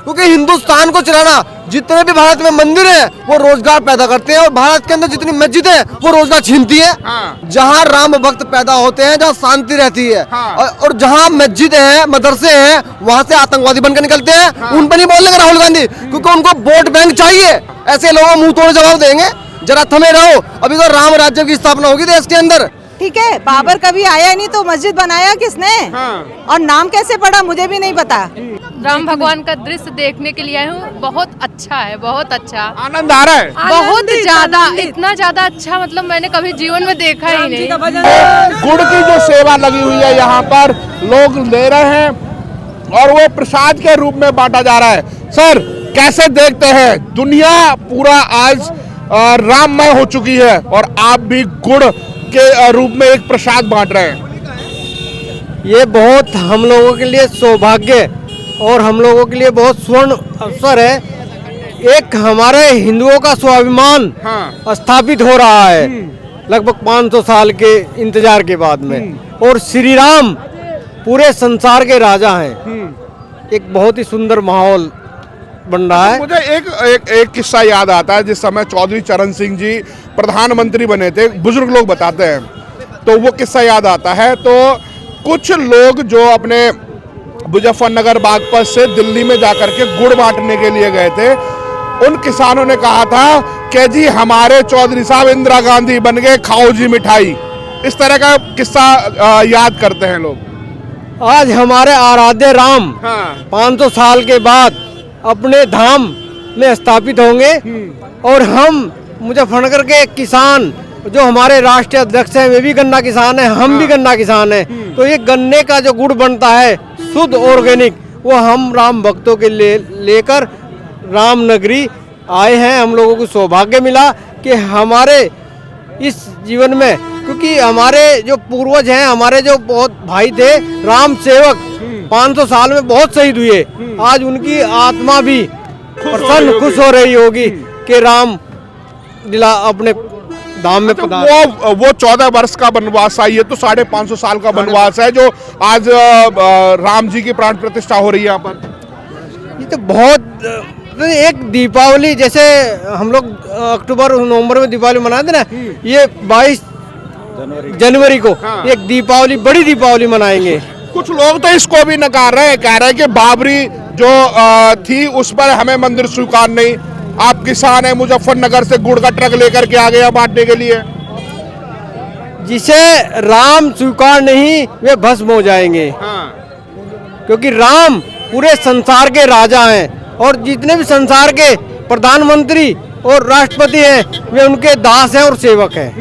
क्योंकि हिंदुस्तान को चलाना, जितने भी भारत में मंदिर है वो रोजगार पैदा करते हैं, और भारत के अंदर जितनी मस्जिद है वो रोजगार छीनती है। जहाँ राम भक्त पैदा होते हैं, जहाँ शांति रहती है, और जहाँ मस्जिद है, मदरसे हैं, वहाँ से आतंकवादी बनकर निकलते हैं। उन पर नहीं बोलने का राहुल गांधी, क्योंकि उनको वोट बैंक चाहिए। ऐसे लोगों मुंह तोड़ जवाब देंगे, जरा थमे रहो। अभी तो राम राज्य की स्थापना होगी देश के अंदर। ठीक है, बाबर कभी आया नहीं तो मस्जिद बनाया किसने? और नाम कैसे पड़ा मुझे भी नहीं पता। राम भगवान का दृश्य देखने के लिए आई हूँ, बहुत अच्छा है, बहुत अच्छा आनंद आ रहा है, बहुत ज्यादा, इतना ज्यादा अच्छा मतलब मैंने कभी जीवन में देखा ही नहीं। गुड़ की जो सेवा लगी हुई है यहाँ पर लोग ले रहे हैं और वो प्रसाद के रूप में बांटा जा रहा है। सर कैसे देखते हैं, दुनिया पूरा आज राममय हो चुकी है और आप भी गुड़ के रूप में एक प्रसाद बांट रहे हैं। ये बहुत हम लोगों के लिए सौभाग्य और हम लोगों के लिए बहुत स्वर्ण अवसर है। एक हमारे हिंदुओं का स्वाभिमान स्थापित हो रहा है लगभग 500 साल के इंतजार के बाद में, और श्री राम पूरे संसार के राजा हैं। एक बहुत ही सुंदर माहौल बन रहा है। मुझे एक किस्सा याद आता है, जिस समय चौधरी चरण सिंह जी प्रधानमंत्री बने थे, बुजुर्ग लोग बताते हैं, तो वो किस्सा याद आता है। तो कुछ लोग जो अपने मुजफ्फरनगर बागपत से दिल्ली में जाकर के गुड़ बांटने के लिए गए थे, उन किसानों ने कहा था कि जी हमारे चौधरी साहब इंदिरा गांधी बन गए, खाओ जी मिठाई। इस तरह का किस्सा याद करते हैं लोग। आज हमारे आराध्य राम 500 साल के बाद अपने धाम में स्थापित होंगे, और हम मुजफ्फरनगर के किसान जो हमारे राष्ट्रीय अध्यक्ष हैं वे भी गन्ना किसान हैं, हम भी गन्ना किसान हैं। तो ये गन्ने का जो गुड़ बनता है शुद्ध ऑर्गेनिक, वो हम राम भक्तों के लिए लेकर राम नगरी आए हैं। हम लोगों को सौभाग्य मिला कि हमारे इस जीवन में, क्योंकि हमारे जो पूर्वज हैं, हमारे जो बहुत भाई थे राम सेवक 500 साल में बहुत शहीद हुए, आज उनकी आत्मा भी प्रसन्न खुश हो रही होगी कि राम दिला अपने धाम में पधारे। वो 14 वर्ष का वनवास है, ये तो 550 साल का वनवास है जो आज राम जी की प्राण प्रतिष्ठा हो रही है यहाँ पर। ये तो बहुत एक दीपावली जैसे हम लोग अक्टूबर नवंबर में दीपावली मनाते ना, ये 22 जनवरी को एक दीपावली, बड़ी दीपावली मनाएंगे। कुछ लोग तो इसको भी नकार रहे हैं, कह रहे हैं कि बाबरी जो थी उस पर हमें मंदिर स्वीकार नहीं। आप किसान हैं, मुजफ्फरनगर से गुड़ का ट्रक लेकर के आ गए बांटने के लिए। जिसे राम स्वीकार नहीं वे भस्म हो जाएंगे, क्योंकि राम पूरे संसार के राजा हैं, और जितने भी संसार के प्रधानमंत्री और राष्ट्रपति हैं वे उनके दास हैं और सेवक हैं,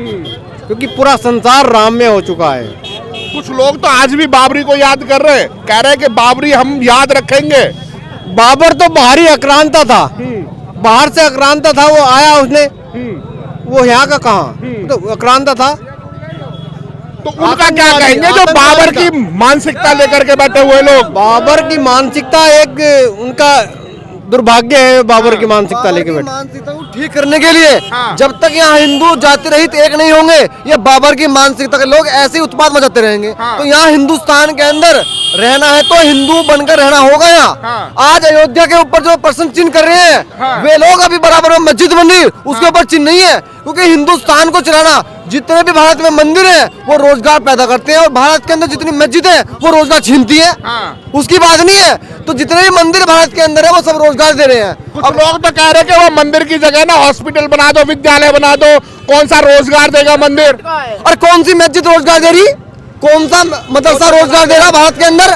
क्योंकि पूरा संसार राम में हो चुका है। कुछ लोग तो आज भी बाबरी को याद कर रहे हैं, कह रहे हैं कि बाबरी हम याद रखेंगे। बाबर तो बाहरी आक्रांता था, बाहर से आक्रांता था, वो आया उसने, वो यहाँ का कहाँ तो आक्रांता था। तो उनका क्या कहेंगे जो बाबर की मानसिकता लेकर के बैठे हुए लोग? बाबर की मानसिकता एक उनका दुर्भाग्य है। बाबर की मानसिकता लेके बैठे, मानसिकता को ठीक करने के लिए जब तक यहाँ हिंदू जाति रहित एक नहीं होंगे, ये बाबर की मानसिकता के लोग ऐसे ही उत्पात मचाते रहेंगे। तो यहाँ हिंदुस्तान के अंदर रहना है तो हिंदू बनकर रहना होगा। यहाँ आज अयोध्या के ऊपर जो प्रश्न चिन्ह कर रहे हैं वे लोग अभी बराबर में मस्जिद मंदिर उसके ऊपर चिन्ह नहीं है, क्योंकि हिंदुस्तान को चलाना, जितने भी भारत में मंदिर है वो रोजगार पैदा करते हैं, और भारत के अंदर जितनी मस्जिद है वो रोजगार छीनती है। उसकी बात नहीं है, तो जितने भी मंदिर भारत के अंदर है वो सब रोजगार दे रहे हैं। अब लोग तो कह रहे हैं कि वो मंदिर की जगह ना हॉस्पिटल बना दो, विद्यालय बना दो, कौन सा रोजगार देगा मंदिर? और कौन सी मस्जिद रोजगार दे रही, कौन सा मदरसा रोजगार दे रहा भारत के अंदर?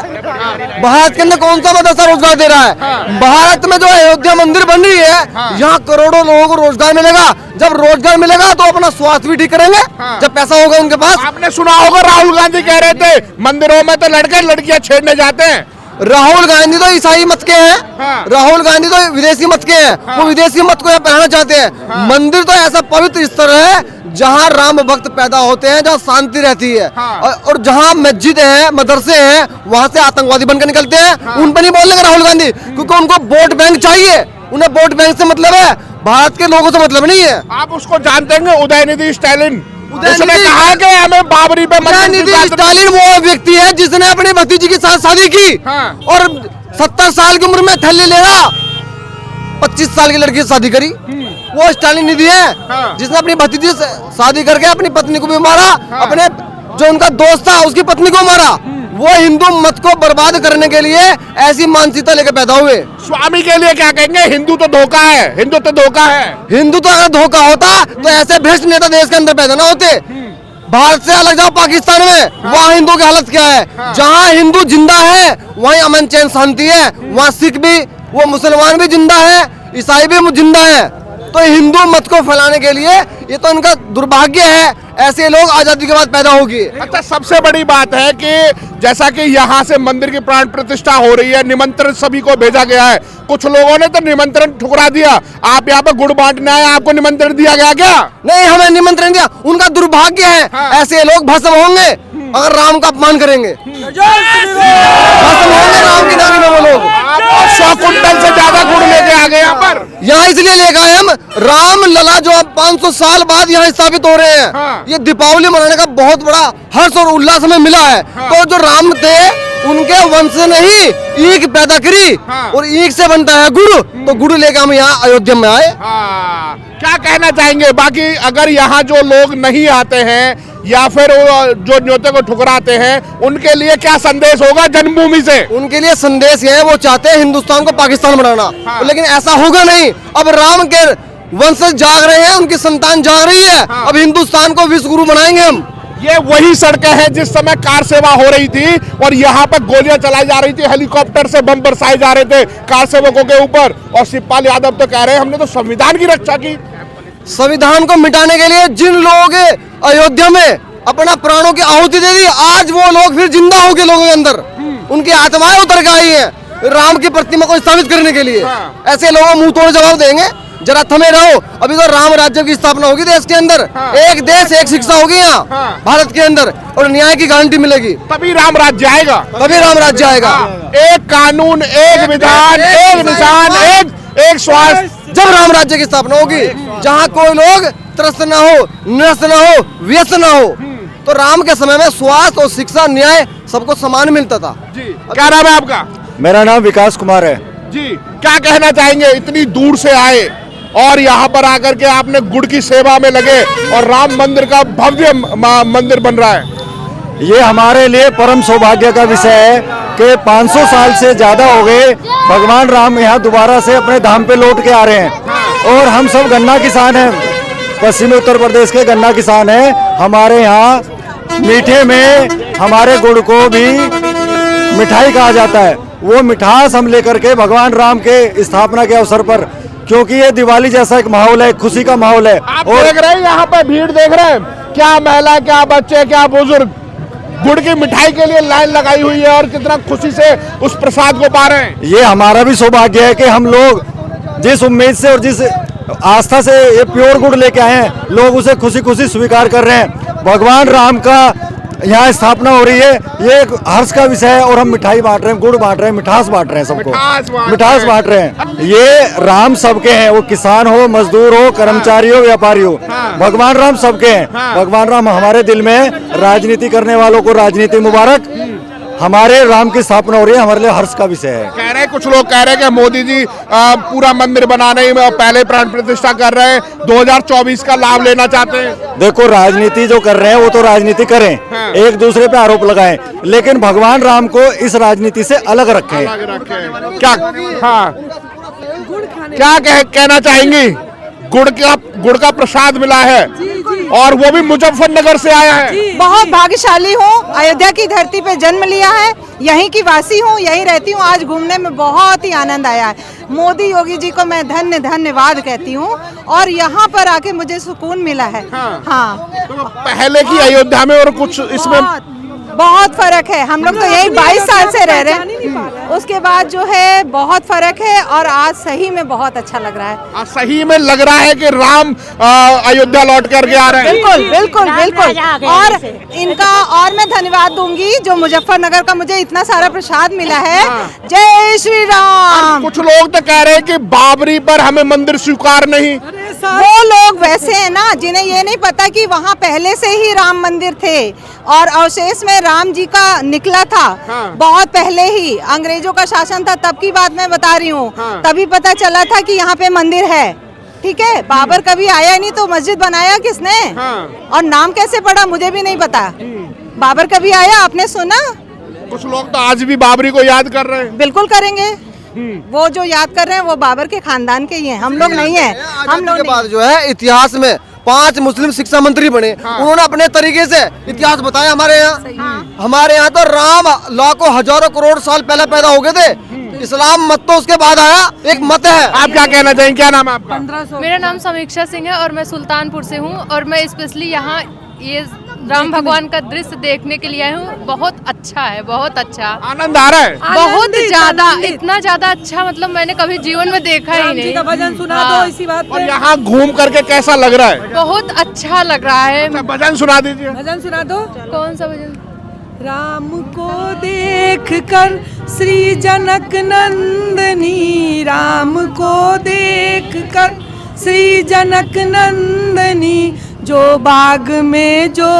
भारत के अंदर कौन सा मदरसा रोजगार दे रहा है? भारत में जो अयोध्या मंदिर बन रही है, यहाँ करोड़ों लोगों को रोजगार मिलेगा। जब रोजगार मिलेगा तो अपना स्वास्थ्य भी ठीक करेंगे, जब पैसा होगा उनके पास। आपने सुना होगा राहुल गांधी कह रहे थे मंदिरों में तो लड़के लड़कियां छेड़ने जाते हैं। राहुल गांधी तो ईसाई मत के हैं, राहुल गांधी तो विदेशी मत के हैं, वो विदेशी मत को यहाँ पहनाना चाहते हैं। मंदिर तो ऐसा पवित्र स्थल है जहाँ राम भक्त पैदा होते हैं, जहाँ शांति रहती है, और जहाँ मस्जिद है, मदरसे हैं, वहाँ से आतंकवादी बनकर निकलते हैं। उन पर नहीं बोलने का राहुल गांधी, क्योंकि उनको वोट बैंक चाहिए, उन्हें वोट बैंक से मतलब है, भारत के लोगों से मतलब नहीं है। आप उसको जानते हैं, उदयनिधि स्टालिन, उसने कहा कि हमें बाबरी पे उदयनिधि स्टालिन वो व्यक्ति है जिसने अपनी भतीजी के साथ शादी की और 70 साल की उम्र में थैली लेगा, 25 साल की लड़की से शादी करी। वो स्टालिन निधि है जिसने अपनी भतीजी से शादी करके अपनी पत्नी को भी मारा, अपने जो उनका दोस्त था उसकी पत्नी को मारा। वो हिंदू मत को बर्बाद करने के लिए ऐसी मानसिकता लेकर पैदा हुए। स्वामी के लिए क्या कहेंगे? हिंदू तो धोखा है, हिंदू तो धोखा है। हिंदू तो अगर धोखा होता तो ऐसे भ्रष्ट नेता देश के अंदर पैदा ना होते। भारत से अलग जाओ पाकिस्तान में, वहाँ हिंदू की हालत क्या है। जहाँ हिंदू जिंदा है वहीं अमन चैन शांति है। वहाँ सिख भी, वो मुसलमान भी जिंदा है, ईसाई भी जिंदा है। तो हिंदू मत को फैलाने के लिए ये तो इनका दुर्भाग्य है, ऐसे लोग आजादी के बाद पैदा होगी। अच्छा, सबसे बड़ी बात है कि जैसा कि यहाँ से मंदिर की प्राण प्रतिष्ठा हो रही है, निमंत्रण सभी को भेजा गया है। कुछ लोगों ने तो निमंत्रण ठुकरा दिया। आप यहाँ पे गुड़ बांटने आए, आपको निमंत्रण दिया गया क्या? नहीं, हमें निमंत्रण दिया। उनका दुर्भाग्य है, ऐसे लोग भस्म होंगे अगर राम का अपमान करेंगे। भस्म होंगे राम की नाम में वो लोग। 100 कुंटल से ज्यादा गुड़ लेके आ गए यहाँ पर। यहाँ इसलिए लेकर आए हम, राम लला जो अब 500 साल बाद यहाँ स्थापित हो रहे हैं। ये दीपावली मनाने का बहुत बड़ा हर्ष और उल्लास हमें मिला है। तो जो राम थे उनके वंश ने ही ईख पैदा करी और ईख से बनता है गुड़, तो गुड़ लेकर हम यहाँ अयोध्या में आए। क्या कहना चाहेंगे? बाकी अगर यहाँ जो लोग नहीं आते हैं या फिर जो न्योते को ठुकराते हैं, उनके लिए क्या संदेश होगा जन्मभूमि से? उनके लिए संदेश ये है, वो चाहते हैं हिंदुस्तान को पाकिस्तान बनाना, लेकिन ऐसा होगा नहीं। अब राम के वंशज जाग रहे हैं, उनकी संतान जाग रही है। अब हिंदुस्तान को विश्व गुरु बनाएंगे हम। ये वही सड़कें हैं जिस समय कार सेवा हो रही थी और यहाँ पर गोलियां चलाई जा रही थी, हेलीकॉप्टर से बम बरसाए जा रहे थे कार सेवकों के ऊपर। और शिवपाल यादव तो कह रहे हैं हमने तो संविधान की रक्षा की। संविधान को मिटाने के लिए जिन लोग अयोध्या में अपना प्राणों की आहुति दे दी, आज वो लोग फिर जिंदा हो गए लोगों के अंदर, उनकी आत्माएं उतर के आई हैं राम की प्रतिमा को स्थापित करने के लिए। ऐसे लोगों मुंह तोड़ जवाब देंगे, जरा थमे रहो। अभी तो राम राज्य की स्थापना होगी देश के अंदर। एक देश एक शिक्षा होगी यहाँ भारत के अंदर, और न्याय की गारंटी मिलेगी। तभी राम राज्य आएगा, तभी राम राज्य आएगा। एक कानून, एक विधान, एक निशान, एक स्वास्थ्य। जब राम राज्य की स्थापना होगी, जहाँ कोई लोग त्रस्त ना हो, निरस्त ना हो, व्यस्त ना हो। तो राम के समय में स्वास्थ्य और शिक्षा, न्याय सबको समान मिलता था। जी, क्या नाम है आपका? मेरा नाम विकास कुमार है जी। क्या कहना चाहेंगे? इतनी दूर से आए और यहाँ पर आकर के आपने गुड़ की सेवा में लगे और राम मंदिर का भव्य मंदिर बन रहा है। ये हमारे लिए परम सौभाग्य का विषय है कि 500 साल से ज़्यादा हो गए भगवान राम यहाँ दोबारा से अपने धाम पे लौट के आ रहे हैं। और हम सब गन्ना किसान हैं, पश्चिमी उत्तर प्रदेश के गन्ना किसान हैं। हमारे यहाँ मीठे में हमारे गुड़ को भी मिठाई कहा जाता है। वो मिठास हम लेकर के भगवान राम के स्थापना के अवसर पर, क्योंकि ये दिवाली जैसा एक माहौल है, खुशी का माहौल है। आप देख रहे हैं यहाँ पे भीड़ देख रहे हैं, क्या महिला, क्या बच्चे, क्या बुजुर्ग गुड़ की मिठाई के लिए लाइन लगाई हुई है और कितना खुशी से उस प्रसाद को पा रहे हैं। ये हमारा भी सौभाग्य है कि हम लोग जिस उम्मीद से और जिस आस्था से ये प्योर गुड़ लेके आए हैं, लोग उसे खुशी खुशी स्वीकार कर रहे हैं। भगवान राम का यहाँ स्थापना हो रही है, ये एक हर्ष का विषय है। और हम मिठाई बांट रहे हैं, गुड़ बांट रहे हैं, मिठास बांट रहे हैं, सबको मिठास बांट रहे हैं। ये राम सबके हैं, वो किसान हो, मजदूर हो, कर्मचारी हो, व्यापारी हो, भगवान राम सबके हैं। भगवान राम हमारे दिल में है। राजनीति करने वालों को राजनीति मुबारक। हमारे राम की स्थापना हो रही है, हमारे लिए हर्ष का विषय है। कह रहे हैं कुछ लोग कह रहे हैं कि मोदी जी पूरा मंदिर बनाने में पहले प्राण प्रतिष्ठा कर रहे हैं, 2024 का लाभ लेना चाहते हैं। देखो, राजनीति जो कर रहे हैं वो तो राजनीति करें, एक दूसरे पे आरोप लगाएं, लेकिन भगवान राम को इस राजनीति से अलग रखें। क्या क्या कहना चाहेंगी? गुड़ का प्रसाद मिला है और वो भी मुजफ्फरनगर से आया है। बहुत भाग्यशाली हूँ, अयोध्या की धरती पे जन्म लिया है, यहीं की वासी हूँ, यहीं रहती हूँ। आज घूमने में बहुत ही आनंद आया है। मोदी योगी जी को मैं धन्यवाद कहती हूँ और यहाँ पर आके मुझे सुकून मिला है। हाँ। तो पहले की अयोध्या में और कुछ इसमें बहुत फर्क है। हम लोग तो यही 22 साल से रह रहे हैं, उसके बाद जो है बहुत फर्क है और आज सही में बहुत अच्छा लग रहा है। सही में लग रहा है कि राम अयोध्या लौट करके आ रहे हैं। बिल्कुल बिल्कुल बिल्कुल। और इनका और मैं धन्यवाद दूंगी जो मुजफ्फरनगर का मुझे इतना सारा प्रसाद मिला है। जय श्री राम। कुछ लोग तो कह रहे हैं कि बाबरी पर हमें मंदिर स्वीकार नहीं। वो लोग वैसे हैं ना जिन्हें ये नहीं पता कि वहाँ पहले से ही राम मंदिर थे और अवशेष में राम जी का निकला था। बहुत पहले ही अंग्रेजों का शासन था, तब की बात मैं बता रही हूँ। तभी पता चला था कि यहाँ पे मंदिर है। ठीक है, बाबर कभी आया नहीं तो मस्जिद बनाया किसने? और नाम कैसे पड़ा मुझे भी नहीं पता। बाबर कभी आया, आपने सुना? कुछ लोग तो आज भी बाबरी को याद कर रहे हैं। बिल्कुल करेंगे। वो जो याद कर रहे हैं वो बाबर के खानदान के ही हैं, हम लोग नहीं हैं। हम लोग के बाद जो है इतिहास में 5 मुस्लिम शिक्षा मंत्री बने। उन्होंने अपने तरीके से इतिहास बताया। हमारे यहाँ तो राम लाखों हजारों करोड़ साल पहले पैदा हो गए थे। इस्लाम मत तो उसके बाद आया, एक मत है। आप क्या कहना चाहेंगे, क्या नाम है आपका? मेरा नाम समीक्षा सिंह है और मैं सुल्तानपुर से हूँ और मैं स्पेशली यहाँ ये राम भगवान का दृश्य देखने के लिए आई हूँ। बहुत अच्छा है, बहुत अच्छा। आनंद आ रहा है? बहुत ज्यादा, इतना ज्यादा अच्छा मतलब मैंने कभी जीवन में देखा ही नहीं। भजन सुना दो इसी बात और यहाँ घूम करके कैसा लग रहा है? बहुत अच्छा लग रहा है। भजन सुना दीजिए। भजन सुना दो। कौन सा भजन? राम को देख कर श्री जनक नंदनी, राम को देख कर श्री जनक नंदनी, जो बाग में जो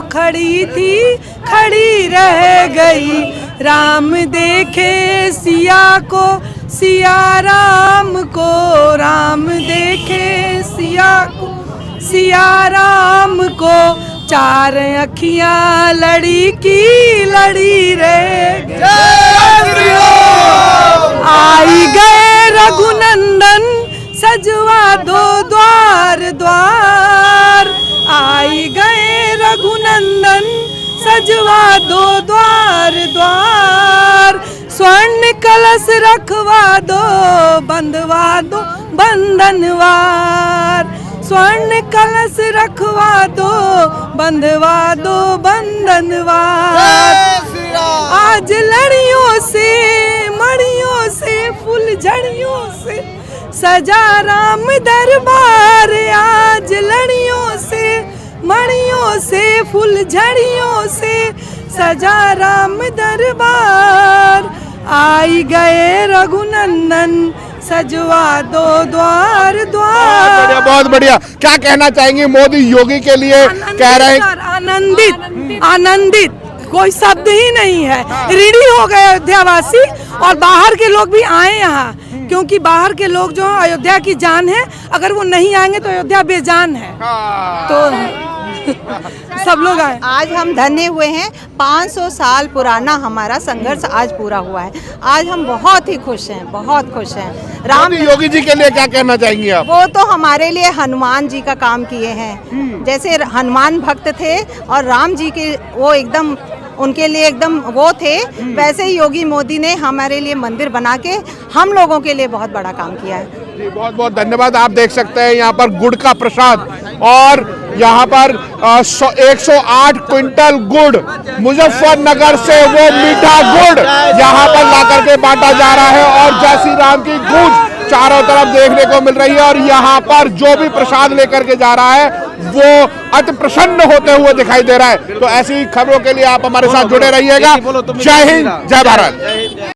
खड़ी थी खड़ी रह गई। राम देखे सिया को, सिया राम को, राम देखे सिया को, सिया राम को, 4 अखियां लड़ी की लड़ी रह गई। आई गए रघुनंदन सजवा दो द्वार द्वार, आई गए रघुनंदन सजवा दो द्वार द्वार, स्वर्ण कलश रखवा दो बंधवा दो बंधनवार, स्वर्ण कलश रखवा दो बंधवा दो बंधनवार। आज लड़ियों से मड़ियों से फुलझड़ियों से सजा राम दरबार, आज लड़ियों से मड़ियों से फुलझड़ियों से सजा राम दरबार। आई गए रघुनंदन सजवा दो द्वार द्वार। बहुत बढ़िया। क्या कहना चाहेंगे मोदी योगी के लिए? कह रहे हैं आनंदित, आनंदित, कोई शब्द ही नहीं है। ऋणी हो गए अयोध्यावासी और बाहर के लोग भी आए यहाँ, क्योंकि बाहर के लोग जो अयोध्या की जान है, अगर वो नहीं आएंगे तो अयोध्या बेजान है। तो सब लोग आए। आज हम धन्य हुए हैं। 500 साल पुराना हमारा संघर्ष आज पूरा हुआ है। आज हम बहुत ही खुश हैं, बहुत खुश हैं। राम योगी जी के लिए क्या कहना चाहेंगी आप? वो तो हमारे लिए हनुमान जी का काम किए हैं। जैसे हनुमान भक्त थे और राम जी के वो एकदम उनके लिए एकदम वो थे, वैसे ही योगी मोदी ने हमारे लिए मंदिर बना के हम लोगों के लिए बहुत बड़ा काम किया है। जी बहुत बहुत धन्यवाद। आप देख सकते हैं यहाँ पर गुड़ का प्रसाद और यहाँ पर 108 क्विंटल गुड़ मुजफ्फरनगर से वो मीठा गुड़ यहाँ पर ला करके बांटा जा रहा है और जय श्री राम की गूंज चारों तरफ देखने को मिल रही है। और यहाँ पर जो भी प्रसाद लेकर के जा रहा है वो अति प्रसन्न होते हुए दिखाई दे रहा है। तो ऐसी खबरों के लिए आप हमारे साथ जुड़े रहिएगा। जय हिंद, जय भारत।